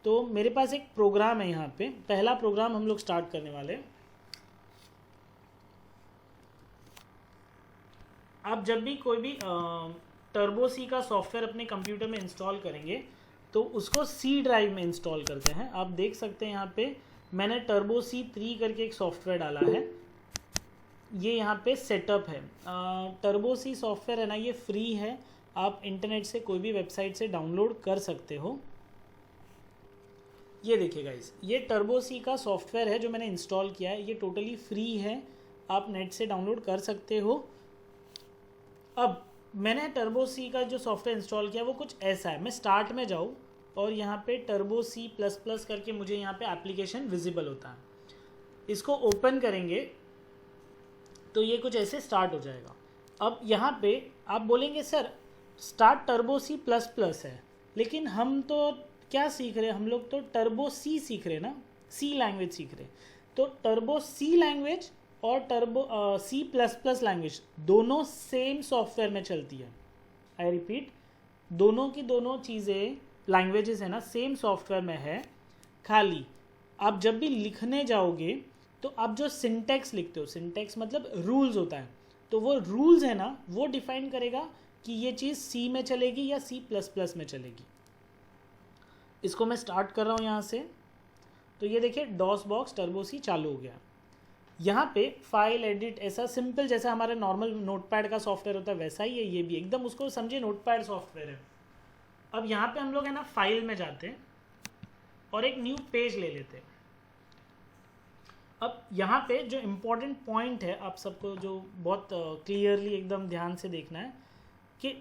Speaker 2: तो मेरे पास एक प्रोग्राम है यहाँ पे, पहला प्रोग्राम हम लोग स्टार्ट करने वाले हैं। आप जब भी कोई भी टर्बो सी का सॉफ्टवेयर अपने कंप्यूटर में इंस्टॉल करेंगे तो उसको सी ड्राइव में इंस्टॉल करते हैं। आप देख सकते हैं यहाँ पे मैंने टर्बो सी 3 करके एक सॉफ्टवेयर डाला है, ये यहाँ पे सेटअप है। टर्बो सी सॉफ्टवेयर है ना, ये फ्री है, आप इंटरनेट से कोई भी वेबसाइट से डाउनलोड कर सकते हो। ये देखिए गाइस, ये टर्बो सी का सॉफ्टवेयर है जो मैंने इंस्टॉल किया है, ये टोटली फ्री है, आप नेट से डाउनलोड कर सकते हो। अब मैंने टर्बो सी का जो सॉफ्टवेयर इंस्टॉल किया वो कुछ ऐसा है। मैं स्टार्ट में जाऊँ और यहाँ पे टर्बो सी प्लस प्लस करके मुझे यहाँ पे एप्लीकेशन विजिबल होता है। इसको ओपन करेंगे तो ये कुछ ऐसे स्टार्ट हो जाएगा। अब यहाँ पे आप बोलेंगे sir start turbo C plus plus है, लेकिन हम तो क्या सीख रहे हैं, हम लोग तो टर्बो सी सीख रहे हैं ना, सी लैंग्वेज सीख रहे हैं। तो टर्बो सी लैंग्वेज और turbo C plus plus language दोनों सेम सॉफ्टवेयर में चलती है। आई रिपीट, दोनों की दोनों चीज़ें लैंग्वेजेस है ना सेम सॉफ्टवेयर में है। खाली आप जब भी लिखने जाओगे तो आप जो सिंटैक्स लिखते हो, सिंटैक्स मतलब रूल्स होता है, तो वो रूल्स है ना वो डिफाइन करेगा कि ये चीज़ सी में चलेगी या सी प्लस प्लस में चलेगी। इसको मैं स्टार्ट कर रहा हूँ यहाँ से, तो ये देखिए डॉस बॉक्स टर्बो सी चालू हो गया। यहाँ पे फाइल एडिट ऐसा सिंपल जैसा हमारा नॉर्मल नोटपैड का सॉफ्टवेयर होता है वैसा ही है ये भी, एकदम उसको समझिए नोटपैड सॉफ्टवेयर है। अब यहाँ पे हम लोग है ना फाइल में जाते हैं और एक न्यू पेज ले लेते हैं। अब यहाँ पे जो इम्पोर्टेंट पॉइंट है आप सबको जो बहुत क्लियरली एकदम ध्यान से देखना है कि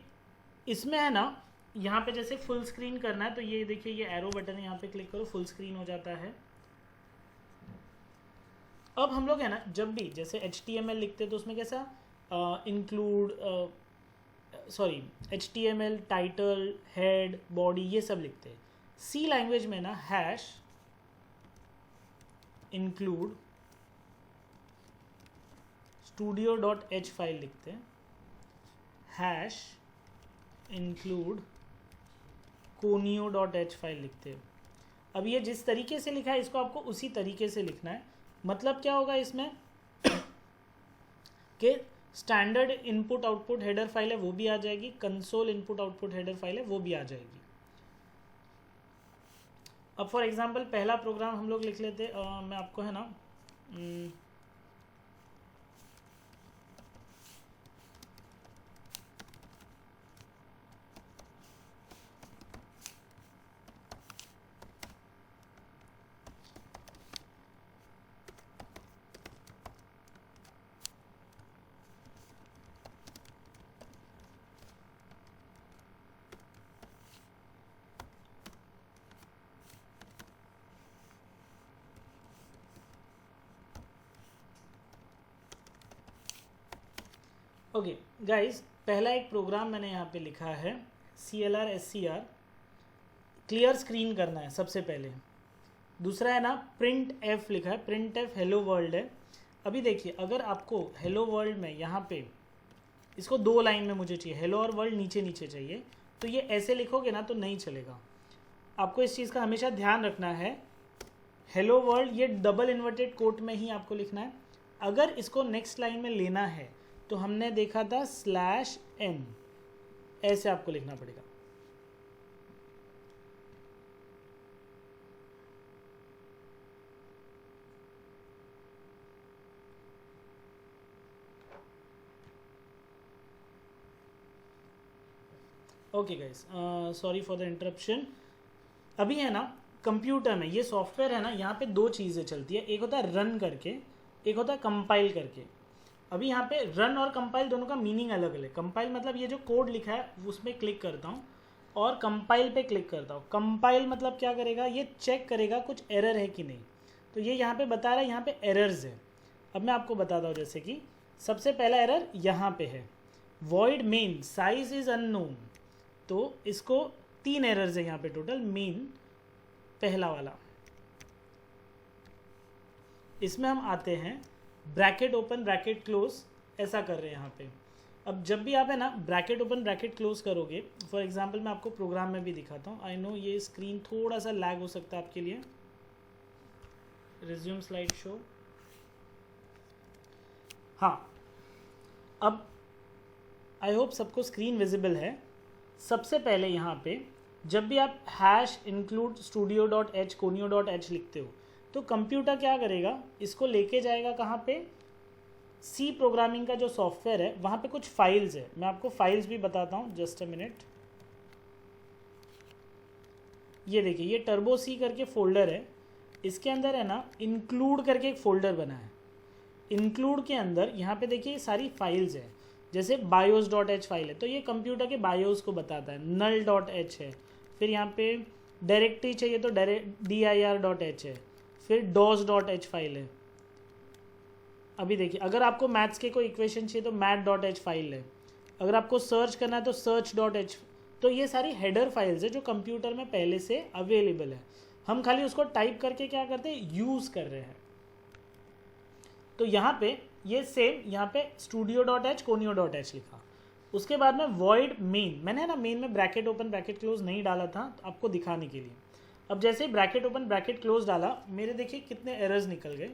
Speaker 2: इसमें है ना यहाँ पे जैसे फुल स्क्रीन करना है तो ये देखिए ये एरो बटन है, यहाँ पे क्लिक करो फुल स्क्रीन हो जाता है। अब हम लोग है ना जब भी जैसे HTML लिखते हैं तो उसमें कैसा include sorry HTML title head body ये सब लिखते हैं। सी लैंग्वेज में ना हैश इंक्लूड studio.h फाइल लिखते हैं, हैश इंक्लूड conio.h फाइल लिखते हैं। अब ये जिस तरीके से लिखा है इसको आपको उसी तरीके से लिखना है। मतलब क्या होगा इसमें कि standard input output header file है वो भी आ जाएगी, console input output header file है वो भी आ जाएगी। अब फॉर एग्जांपल पहला प्रोग्राम हम लोग लिख लेते, मैं आपको है ना ओके गाइस, पहला एक प्रोग्राम मैंने यहाँ पे लिखा है CLR SCR, क्लियर स्क्रीन करना है सबसे पहले। दूसरा है ना प्रिंट एफ लिखा है, प्रिंट एफ हेलो वर्ल्ड है। अभी देखिए अगर आपको हेलो वर्ल्ड में यहाँ पे इसको 2 लाइन में मुझे चाहिए, हेलो और वर्ल्ड नीचे नीचे चाहिए, तो ये ऐसे लिखोगे ना तो नहीं चलेगा। आपको इस चीज़ का हमेशा ध्यान रखना है, हेलो वर्ल्ड ये डबल इन्वर्टेड कोट में ही आपको लिखना है। अगर इसको नेक्स्ट लाइन में लेना है तो हमने देखा था /n, ऐसे आपको लिखना पड़ेगा। Okay guys, sorry for the interruption. अभी है ना कंप्यूटर में ये सॉफ्टवेयर है ना, यहाँ पे दो चीज़ें चलती है, एक होता है रन करके, एक होता है कंपाइल करके। अभी यहाँ पे रन और कंपाइल दोनों का मीनिंग अलग अलग। कंपाइल मतलब ये जो कोड लिखा है उसमें क्लिक करता हूँ और कंपाइल पे क्लिक करता हूँ। कंपाइल मतलब क्या करेगा, ये चेक करेगा कुछ एरर है कि नहीं। तो ये यहाँ पे बता रहा है यहाँ पे एरर्स है। अब मैं आपको बताता हूँ, जैसे कि सबसे पहला एरर यहाँ पे है, void main size is unknown. तो इसको 3 एरर्स है यहाँ पे टोटल। मेन पहला वाला, इसमें हम आते हैं ब्रैकेट ओपन ब्रैकेट क्लोज, ऐसा कर रहे हैं यहाँ पे। अब जब भी आप है ना ब्रैकेट ओपन ब्रैकेट क्लोज करोगे, फॉर एग्जांपल मैं आपको प्रोग्राम में भी दिखाता हूँ। आई नो ये स्क्रीन थोड़ा सा लैग हो सकता है आपके लिए। रिज्यूम स्लाइड शो, हाँ अब आई होप सबको स्क्रीन विजिबल है। सबसे पहले यहाँ पे जब भी आप hash include studio dot H conio dot H लिखते हो तो कंप्यूटर क्या करेगा, इसको लेके जाएगा कहाँ पे, सी प्रोग्रामिंग का जो सॉफ्टवेयर है वहाँ पे कुछ फाइल्स है। मैं आपको फाइल्स भी बताता हूँ, जस्ट अ मिनट। ये देखिए, ये टर्बो सी करके फोल्डर है, इसके अंदर है ना इंक्लूड करके एक फोल्डर बना है। इंक्लूड के अंदर यहाँ पे देखिए सारी फाइल्स है, जैसे बायोस डॉट एच फाइल है तो ये कंप्यूटर के बायोस को बताता है। नल डॉट एच है, फिर यहाँ पे डायरेक्टरी चाहिए तो dir डॉट एच है, फिर डॉस डॉट एच फाइल है। अभी देखिए, अगर आपको मैथ्स के कोई इक्वेशन चाहिए तो मैथ डॉट एच फाइल है, अगर आपको सर्च करना है तो सर्च डॉट एच। तो ये सारी हेडर फाइल्स है जो कंप्यूटर में पहले से अवेलेबल है, हम खाली उसको टाइप करके क्या करते हैं, यूज़ कर रहे हैं। तो यहाँ पे ये सेम, यहाँ पे studio dot H conio dot H लिखा। उसके बाद में वॉइड मेन, मैंने ना मेन में ब्रैकेट ओपन ब्रैकेट क्लोज नहीं डाला था तो आपको दिखाने के लिए। अब जैसे ही ब्रैकेट ओपन ब्रैकेट क्लोज डाला, मेरे देखिए कितने एरर्स निकल गए।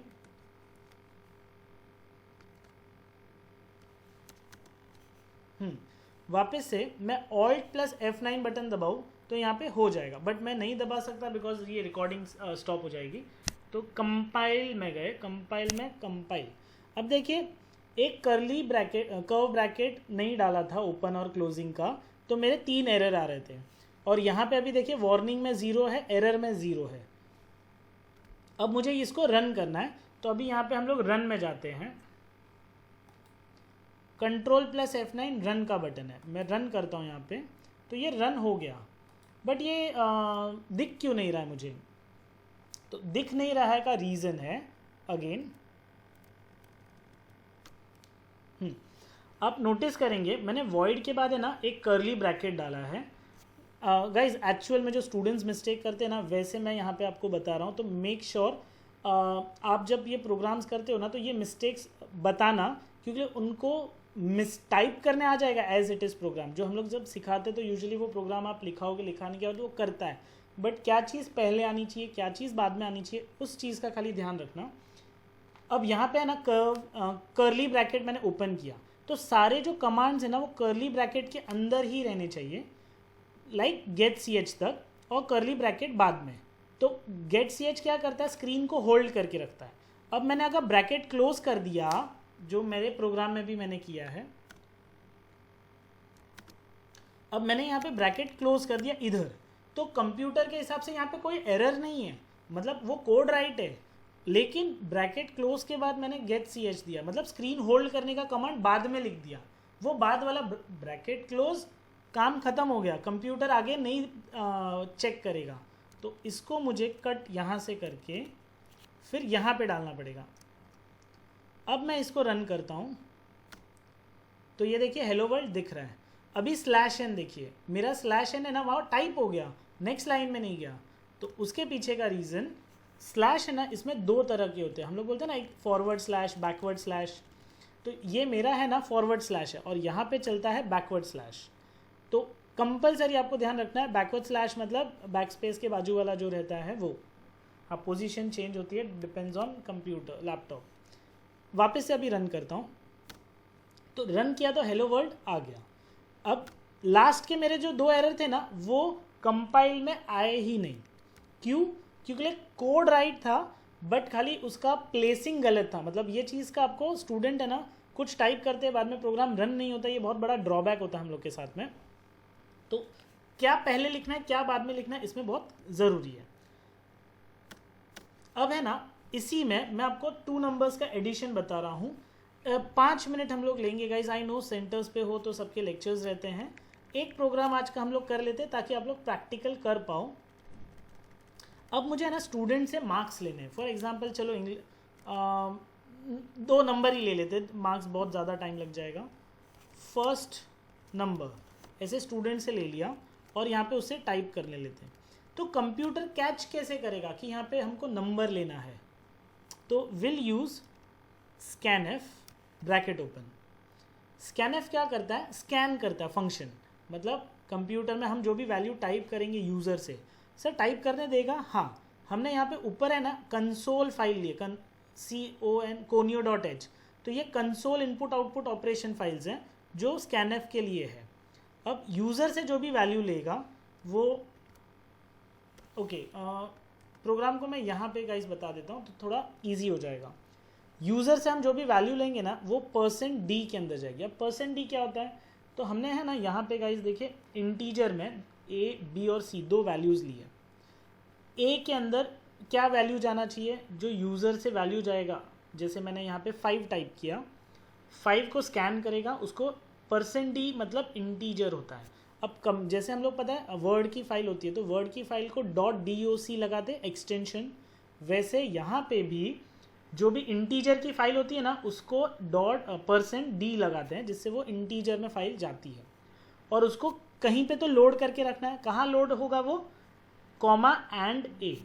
Speaker 2: वापस से मैं Alt प्लस F9 बटन दबाऊँ तो यहाँ पे हो जाएगा, बट मैं नहीं दबा सकता बिकॉज ये रिकॉर्डिंग स्टॉप हो जाएगी। तो कंपाइल में गए, कंपाइल में कंपाइल। अब देखिए एक करली ब्रैकेट कर्व ब्रैकेट नहीं डाला था ओपन और क्लोजिंग का, तो मेरे 3 एरर आ रहे थे। और यहाँ पे अभी देखिए वार्निंग में 0 है, एरर में 0 है। अब मुझे इसको रन करना है, तो अभी यहाँ पे हम लोग रन में जाते हैं। कंट्रोल प्लस F9 रन का बटन है, मैं रन करता हूँ यहाँ पे, तो ये रन हो गया। बट ये दिख क्यों नहीं रहा है मुझे, तो दिख नहीं रहा है का रीज़न है अगेन, आप नोटिस करेंगे मैंने वॉइड के बाद है ना एक कर्ली ब्रैकेट डाला है। गाइज एक्चुअल में जो स्टूडेंट्स मिस्टेक करते हैं ना, वैसे मैं यहाँ पे आपको बता रहा हूँ। तो मेक श्योर आप जब ये प्रोग्राम्स करते हो ना तो ये मिस्टेक्स बताना, क्योंकि उनको टाइप करने आ जाएगा एज इट इज़ प्रोग्राम। जो हम लोग जब सिखाते तो यूजुअली वो प्रोग्राम आप लिखाओगे, लिखाने के बाद वो करता है, बट क्या चीज़ पहले आनी चाहिए क्या चीज़ बाद में आनी चाहिए, उस चीज़ का खाली ध्यान रखना। अब यहाँ पे है ना कर्ली ब्रैकेट मैंने ओपन किया, तो सारे जो कमांड्स हैं ना वो कर्ली ब्रैकेट के अंदर ही रहने चाहिए, लाइक गेट ch तक, और कर्ली ब्रैकेट बाद में। तो गेट ch क्या करता है, स्क्रीन को होल्ड करके रखता है। अब मैंने अगर ब्रैकेट क्लोज कर दिया, जो मेरे प्रोग्राम में भी मैंने किया है, अब मैंने यहाँ पे ब्रैकेट क्लोज कर दिया इधर, तो कंप्यूटर के हिसाब से यहाँ पे कोई एरर नहीं है, मतलब वो कोड राइट है। लेकिन ब्रैकेट क्लोज के बाद मैंने गेट ch दिया, मतलब स्क्रीन होल्ड करने का कमांड बाद में लिख दिया, वो बाद वाला ब्रैकेट क्लोज काम खत्म हो गया, कंप्यूटर आगे नहीं चेक करेगा। तो इसको मुझे कट यहाँ से करके फिर यहाँ पे डालना पड़ेगा। अब मैं इसको रन करता हूँ तो ये देखिए हेलो वर्ल्ड दिख रहा है। अभी /n देखिए, मेरा /n है ना वहाँ टाइप हो गया, नेक्स्ट लाइन में नहीं गया। तो उसके पीछे का रीज़न, स्लैश है ना इसमें 2 तरह के होते हैं, हम लोग बोलते हैं ना एक फॉरवर्ड स्लैश बैकवर्ड स्लैश। तो ये मेरा है ना फॉरवर्ड स्लैश है और यहाँ पे चलता है बैकवर्ड स्लैश। तो कंपलसरी आपको ध्यान रखना है, बैकवर्ड स्लैश मतलब बैक स्पेस के बाजू वाला जो रहता है वो। हाँ, पोजीशन चेंज होती है, डिपेंड्स ऑन कंप्यूटर लैपटॉप। वापस से अभी रन करता हूँ, तो रन किया तो हेलो वर्ल्ड आ गया। अब लास्ट के मेरे जो 2 एरर थे ना वो कंपाइल में आए ही नहीं। क्यों? क्योंकि कोड राइट था बट खाली उसका प्लेसिंग गलत था। मतलब ये चीज़ का आपको स्टूडेंट है ना कुछ टाइप करते हैं बाद में प्रोग्राम रन नहीं होता, ये बहुत बड़ा ड्रॉबैक होता है हम लोग के साथ में। तो क्या पहले लिखना है क्या बाद में लिखना है इसमें बहुत ज़रूरी है। अब है ना, इसी में मैं आपको 2 नंबर्स का एडिशन बता रहा हूँ। 5 मिनट हम लोग लेंगे गाइज, आई नो सेंटर्स पे हो तो सबके लेक्चर्स रहते हैं। एक प्रोग्राम आज का हम लोग कर लेते हैं ताकि आप लोग प्रैक्टिकल कर पाओ। अब मुझे है ना स्टूडेंट से मार्क्स लेने हैं। फॉर एग्जांपल चलो 2 नंबर ही ले लेते, मार्क्स बहुत ज़्यादा टाइम लग जाएगा। फर्स्ट नंबर ऐसे स्टूडेंट से ले लिया और यहाँ पे उससे टाइप करने लेते हैं। तो कंप्यूटर कैच कैसे करेगा कि यहाँ पे हमको नंबर लेना है, तो will use scanf bracket open. Scanf क्या करता है, स्कैन करता है फंक्शन, मतलब कंप्यूटर में हम जो भी वैल्यू टाइप करेंगे यूज़र से, सर टाइप करने देगा। हाँ, हमने यहाँ पे ऊपर है ना कंसोल फाइल लिए, conio.h, तो ये console input output operation files हैं जो स्कैनएफ के लिए है। अब यूज़र से जो भी वैल्यू लेगा वो प्रोग्राम को मैं यहाँ पे गाइस बता देता हूँ तो थोड़ा इजी हो जाएगा। यूज़र से हम जो भी वैल्यू लेंगे ना वो %d के अंदर जाएगी। अब %d क्या होता है, तो हमने है ना यहाँ पे गाइस देखिए इंटीजर में a, b और c 2 वैल्यूज़ लिए। a के अंदर क्या वैल्यू जाना चाहिए, जो यूज़र से वैल्यू जाएगा, जैसे मैंने यहाँ पे 5 टाइप किया, 5 को स्कैन करेगा, उसको %d मतलब इंटीजर होता है। अब कम जैसे हम लोग पता है वर्ड की फाइल होती है तो वर्ड की फाइल को .doc लगाते एक्सटेंशन, वैसे यहाँ पे भी जो भी इंटीजर की फाइल होती है ना उसको %d लगाते हैं, जिससे वो इंटीजर में फाइल जाती है। और उसको कहीं पे तो लोड करके रखना है, कहाँ लोड होगा वो, कॉमा एंड ए।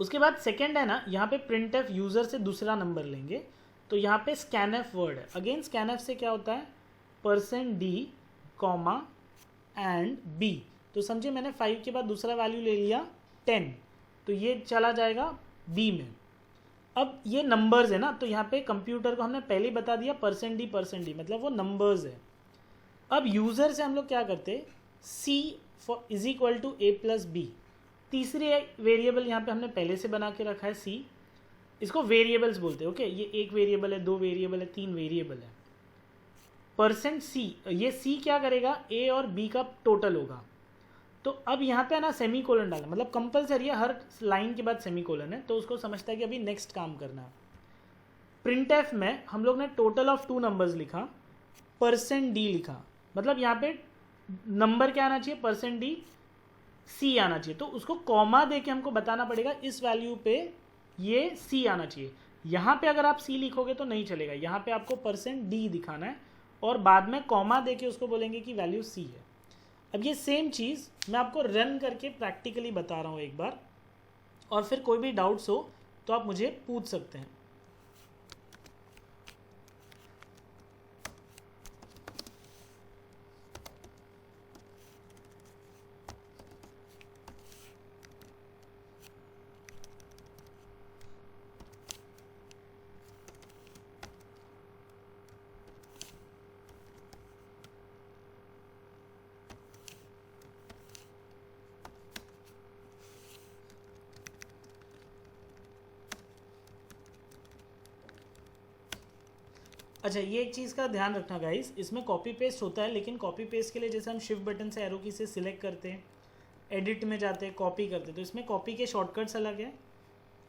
Speaker 2: उसके बाद सेकेंड है ना, यहाँ पे printf यूज़र से दूसरा नंबर लेंगे, तो यहाँ पे scanf वर्ड है। अगेन scanf से क्या होता है, %d कॉमा एंड b, तो समझिए मैंने 5 के बाद दूसरा वैल्यू ले लिया 10, तो ये चला जाएगा b में। अब ये नंबर्स है ना, तो यहाँ पे कंप्यूटर को हमने पहले ही बता दिया %d मतलब वो नंबर्स है। अब यूज़र से हम लोग क्या करते, c is equal to a plus b, तीसरी वेरिएबल यहाँ पे हमने पहले से बना के रखा है c, इसको वेरिएबल्स बोलते हैं। ओके, ये एक वेरिएबल है, 2 वेरिएबल है, 3 वेरिएबल है। %c, ये c क्या करेगा, a और b का टोटल होगा। तो अब यहाँ पे है ना सेमी कोलन डालना, मतलब कंपलसरी है, हर लाइन के बाद सेमी कोलन है, तो उसको समझता है कि अभी नेक्स्ट काम करना है। printf में हम लोग ने टोटल ऑफ 2 नंबर्स लिखा, %d लिखा, मतलब यहाँ पे नंबर क्या आना चाहिए, %d c आना चाहिए, तो उसको कॉमा दे के हमको बताना पड़ेगा इस वैल्यू पे ये c आना चाहिए। यहाँ पे अगर आप c लिखोगे तो नहीं चलेगा, यहाँ पे आपको %d दिखाना है और बाद में कॉमा दे के उसको बोलेंगे कि वैल्यू c है। अब ये सेम चीज़ मैं आपको रन करके प्रैक्टिकली बता रहा हूँ एक बार, और फिर कोई भी डाउट्स हो तो आप मुझे पूछ सकते हैं। अच्छा, ये एक चीज़ का ध्यान रखना गाइस, इसमें कॉपी पेस्ट होता है, लेकिन कॉपी पेस्ट के लिए जैसे हम शिफ्ट बटन से एरो की से सिलेक्ट करते हैं, एडिट में जाते हैं, कॉपी करते हैं, तो इसमें कॉपी के शॉर्टकट्स अलग है।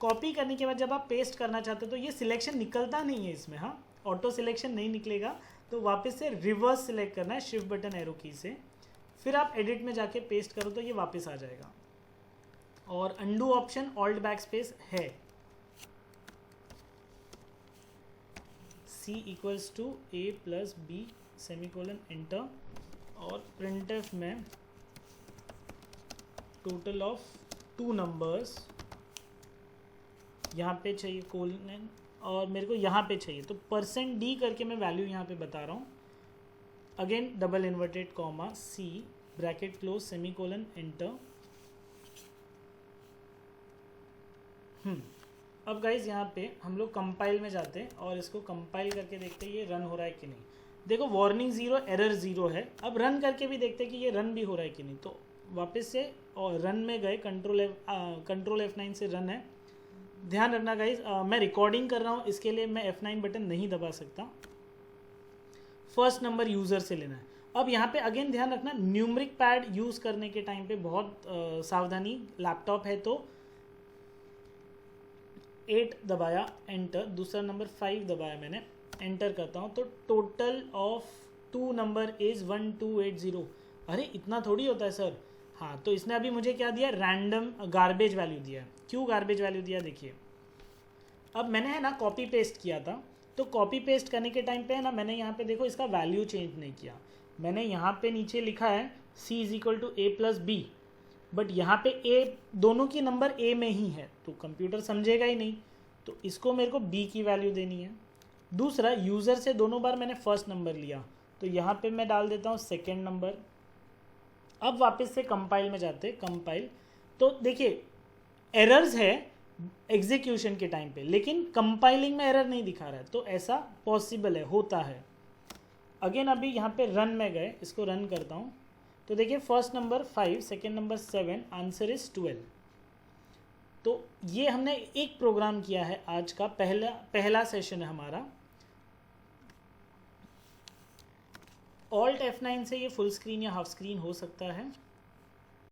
Speaker 2: कॉपी करने के बाद जब आप पेस्ट करना चाहते हो तो ये सिलेक्शन निकलता नहीं है इसमें, हाँ, ऑटो सिलेक्शन नहीं निकलेगा, तो वापस से रिवर्स सिलेक्ट करना है शिफ्ट बटन एरो की से, फिर आप एडिट में जाके पेस्ट करो तो ये वापस आ जाएगा। और undo option alt backspace है, c equals to a plus b semicolon enter, और printf में टोटल ऑफ 2 नंबर्स यहाँ पे चाहिए कोलन, और मेरे को यहाँ पे चाहिए, तो %d करके मैं वैल्यू यहाँ पे बता रहा हूँ। Again double inverted comma c bracket close semi colon enter. अब गाइज यहाँ पे हम लोग कंपाइल में जाते हैं और इसको कंपाइल करके देखते हैं ये रन हो रहा है कि नहीं। देखो वार्निंग 0 एरर 0 है। अब रन करके भी देखते हैं कि ये रन भी हो रहा है कि नहीं, तो वापस से और रन में गए, कंट्रोल F9 से रन है। ध्यान रखना गाइज, मैं रिकॉर्डिंग कर रहा हूँ, इसके लिए मैं F9 बटन नहीं दबा सकता। फर्स्ट नंबर यूज़र से लेना है। अब यहाँ पे अगेन ध्यान रखना, न्यूमरिक पैड यूज़ करने के टाइम पे बहुत सावधानी। लैपटॉप है तो 8 दबाया, एंटर, दूसरा नंबर 5 दबाया मैंने, एंटर करता हूँ तो टोटल ऑफ 2 नंबर इज़ 1280। अरे इतना थोड़ी होता है सर। हाँ, तो इसने अभी मुझे क्या दिया, रैंडम गार्बेज वैल्यू दिया। क्यों गार्बेज वैल्यू दिया देखिए। अब मैंने है ना कॉपी पेस्ट किया था, तो कॉपी पेस्ट करने के टाइम पे है ना मैंने यहाँ पे देखो इसका वैल्यू चेंज नहीं किया। मैंने यहाँ पे नीचे लिखा है c = a+b, बट यहाँ पे a दोनों की नंबर a में ही है तो कंप्यूटर समझेगा ही नहीं, तो इसको मेरे को b की वैल्यू देनी है। दूसरा, यूज़र से दोनों बार मैंने फर्स्ट नंबर लिया तो यहाँ पे मैं डाल देता हूँ सेकेंड नंबर। अब वापस से कंपाइल में जाते, कंपाइल, तो देखिए एरर्स है एग्जीक्यूशन के टाइम पे, लेकिन कंपाइलिंग में एरर नहीं दिखा रहा है, तो ऐसा पॉसिबल है, होता है। अगेन अभी यहाँ पे रन में गए, इसको रन करता हूँ तो देखिए first number 5, second number 7, answer is 12। तो ये हमने एक प्रोग्राम किया है, आज का पहला सेशन है हमारा। Alt F9 से ये फुल स्क्रीन या हाफ स्क्रीन हो सकता है।